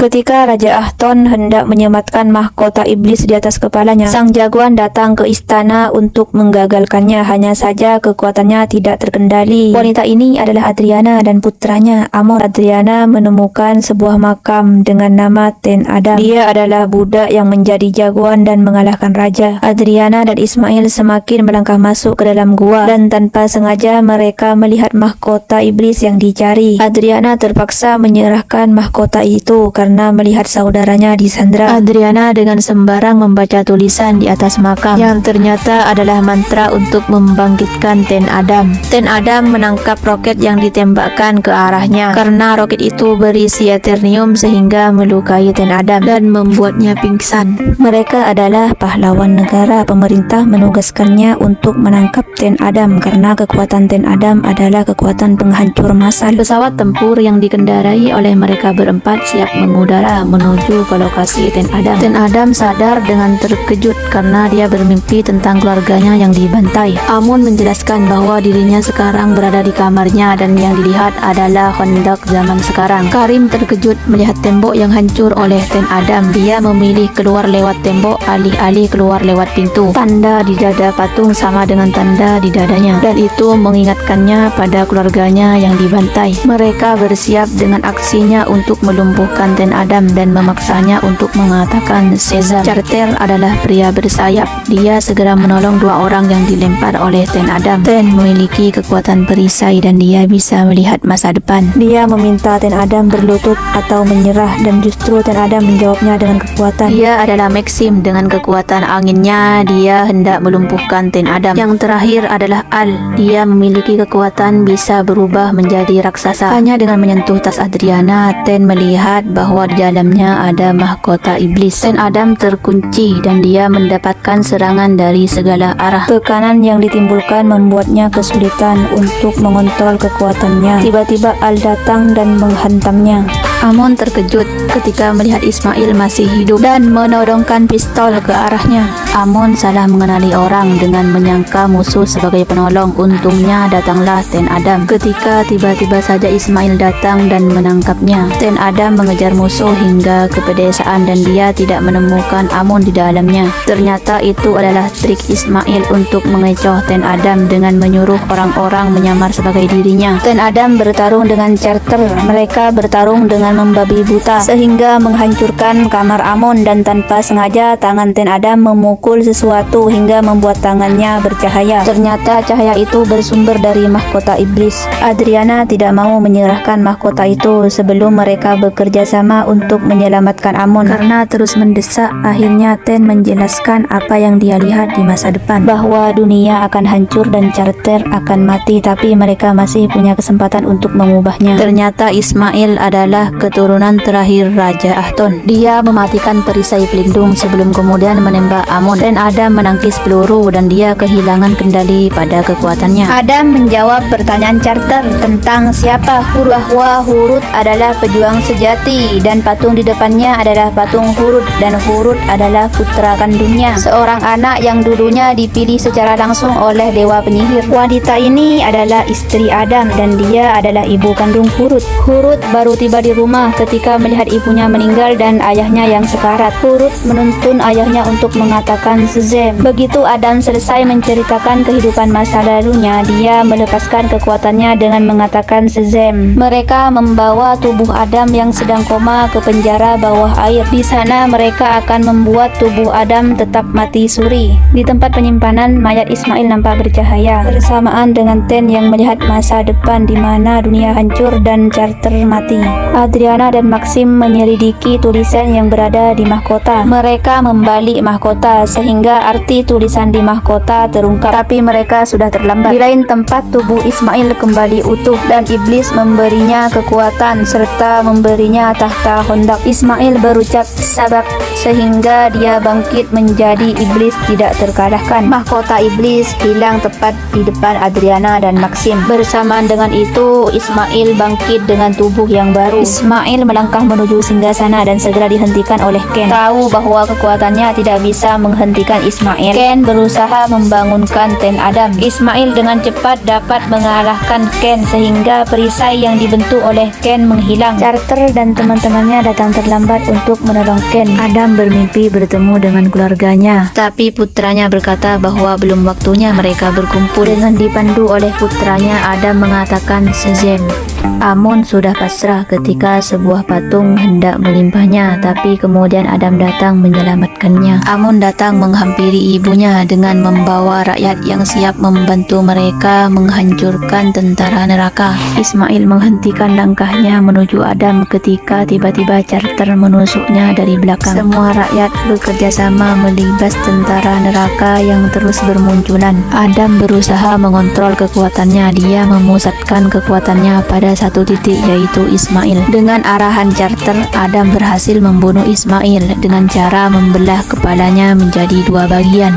Ketika Raja Ahton hendak menyematkan mahkota iblis di atas kepalanya, sang jagoan datang ke istana untuk menggagalkannya. Hanya saja kekuatannya tidak terkendali. Wanita ini adalah Adriana dan putranya Amon. Adriana menemukan sebuah makam dengan nama Ten Adam. Dia adalah budak yang menjadi jagoan dan mengalahkan raja. Adriana dan Ismail semakin melangkah masuk ke dalam gua, dan tanpa sengaja mereka melihat mahkota iblis yang dicari. Adriana terpaksa menyerahkan mahkota itu karena melihat saudaranya disandra. Adriana dengan sembarang membaca tulisan di atas makam yang ternyata adalah mantra untuk membangkitkan Ten Adam. Ten Adam menangkap roket yang ditembakkan ke arahnya karena roket itu berisi eternium sehingga melukai Ten Adam dan membuatnya pingsan. Mereka adalah pahlawan negara. Pemerintah menugaskannya untuk menangkap Ten Adam karena kekuatan Ten Adam adalah kekuatan penghancur massal. Pesawat tempur yang dikendarai oleh mereka berempat siap mengudara menuju ke lokasi Ten Adam. Ten Adam sadar dengan terkejut karena dia bermimpi tentang keluarganya yang dibantai. Amon menjelaskan bahwa dirinya sekarang berada di kamarnya dan yang dilihat adalah Khandak zaman sekarang. Karim terkejut melihat tembok yang hancur oleh Ten Adam. Dia memilih keluar lewat tembok alih-alih keluar lewat pintu. Tanda di dada patung sama dengan tanda di dadanya, dan itu mengingatkannya pada keluarganya yang dibantai. Mereka bersiap dengan aksinya untuk melumpuhkan Ten Adam dan memaksanya untuk mengatakan sesam. Carter adalah pria bersayap. Dia segera menolong dua orang yang dilempar oleh Ten Adam. Ten memiliki kekuatan perisai dan dia bisa melihat masa depan. Dia meminta Ten Adam berlutut atau menyerah, dan justru Ten Adam menjawabnya dengan kekuatan. Dia adalah Maxim. Dengan kekuatan anginnya dia hendak melumpuhkan Ten Adam. Yang terakhir adalah Al. Dia memiliki kekuatan bisa berubah menjadi raksasa. Hanya dengan menyentuh tas Adriana, Ten melihat bahwa di dalamnya ada mahkota iblis. Ten Adam terkunci dan dia mendapatkan serangan dari segala arah. Tekanan yang ditimbulkan membuatnya kesulitan untuk mengontrol kekuatannya. Tiba-tiba Al datang dan menghantamnya. Amon terkejut ketika melihat Ismail masih hidup dan menodongkan pistol ke arahnya. Amon salah mengenali orang dengan menyangka musuh sebagai penolong. Untungnya datanglah Ten Adam. Ketika tiba-tiba saja Ismail datang dan menangkapnya. Ten Adam mengejar musuh hingga ke pedesaan dan dia tidak menemukan Amon di dalamnya. Ternyata itu adalah trik Ismail untuk mengecoh Ten Adam dengan menyuruh orang-orang menyamar sebagai dirinya. Ten Adam bertarung dengan Carter. Mereka bertarung dengan membabi buta sehingga menghancurkan kamar Amon, dan tanpa sengaja tangan Ten Adam memukul sesuatu hingga membuat tangannya bercahaya. Ternyata cahaya itu bersumber dari mahkota iblis. Adriana tidak mau menyerahkan mahkota itu sebelum mereka bekerja sama untuk menyelamatkan Amon. Karena terus mendesak, akhirnya Ten menjelaskan apa yang dia lihat di masa depan, bahwa dunia akan hancur dan Carter akan mati, tapi mereka masih punya kesempatan untuk mengubahnya. Ternyata Ismail adalah keturunan terakhir Raja Ahton. Dia mematikan perisai pelindung sebelum kemudian menembak Amon. Ten Adam menangkis peluru dan dia kehilangan kendali pada kekuatannya. Adam menjawab pertanyaan Carter tentang siapa Hurut, bahwa Hurut adalah pejuang sejati dan patung di depannya adalah patung Hurut, dan Hurut adalah putra kandungnya, seorang anak yang dulunya dipilih secara langsung oleh dewa penyihir. Wanita ini adalah istri Adam dan dia adalah ibu kandung Hurut. Hurut baru tiba di rumah ketika melihat ibunya meninggal dan ayahnya yang sekarat. Hurut menuntun ayahnya untuk mengatakan sezem. Begitu Adam selesai menceritakan kehidupan masa lalunya, dia melepaskan kekuatannya dengan mengatakan sezem. Mereka membawa tubuh Adam yang sedang koma ke penjara bawah air. Di sana mereka akan membuat tubuh Adam tetap mati suri. Di tempat penyimpanan, mayat Ismail nampak bercahaya bersamaan dengan Ten yang melihat masa depan di mana dunia hancur dan Carter mati. Adriana dan Maxim menyelidiki tulisan yang berada di mahkota. Mereka membalik mahkota sehingga arti tulisan di mahkota terungkap, tapi mereka sudah terlambat. Di lain tempat, tubuh Ismail kembali utuh dan iblis memberinya kekuatan serta memberinya tahta Khandak. Ismail berucap sabak sehingga dia bangkit menjadi iblis tidak terkalahkan. Mahkota iblis hilang tepat di depan Adriana dan Maxim. Bersamaan dengan itu, Ismail bangkit dengan tubuh yang baru. Ismail melangkah menuju singgasana dan segera dihentikan oleh Ken. Tahu bahwa kekuatannya tidak bisa menghentikan Ismail, Ken berusaha membangunkan Ten Adam. Ismail dengan cepat dapat mengalahkan Ken sehingga perisai yang dibentuk oleh Ken menghilang. Carter dan teman-temannya datang terlambat untuk menolong Ken. Adam bermimpi bertemu dengan keluarganya, tapi putranya berkata bahwa belum waktunya mereka berkumpul. Dengan dipandu oleh putranya, Adam mengatakan Shazam. Amon sudah pasrah ketika sebuah patung hendak melimpahnya, tapi kemudian Adam datang menyelamatkannya. Amon datang menghampiri ibunya dengan membawa rakyat yang siap membantu mereka menghancurkan tentara neraka. Ismail menghentikan langkahnya menuju Adam ketika tiba-tiba Carter menusuknya dari belakang. Semua rakyat bekerja sama melibas tentara neraka yang terus bermunculan. Adam berusaha mengontrol kekuatannya. Dia memusatkan kekuatannya pada satu titik, yaitu Ismail. Dengan arahan Carter, Adam berhasil membunuh Ismail dengan cara membelah kepalanya menjadi dua bagian.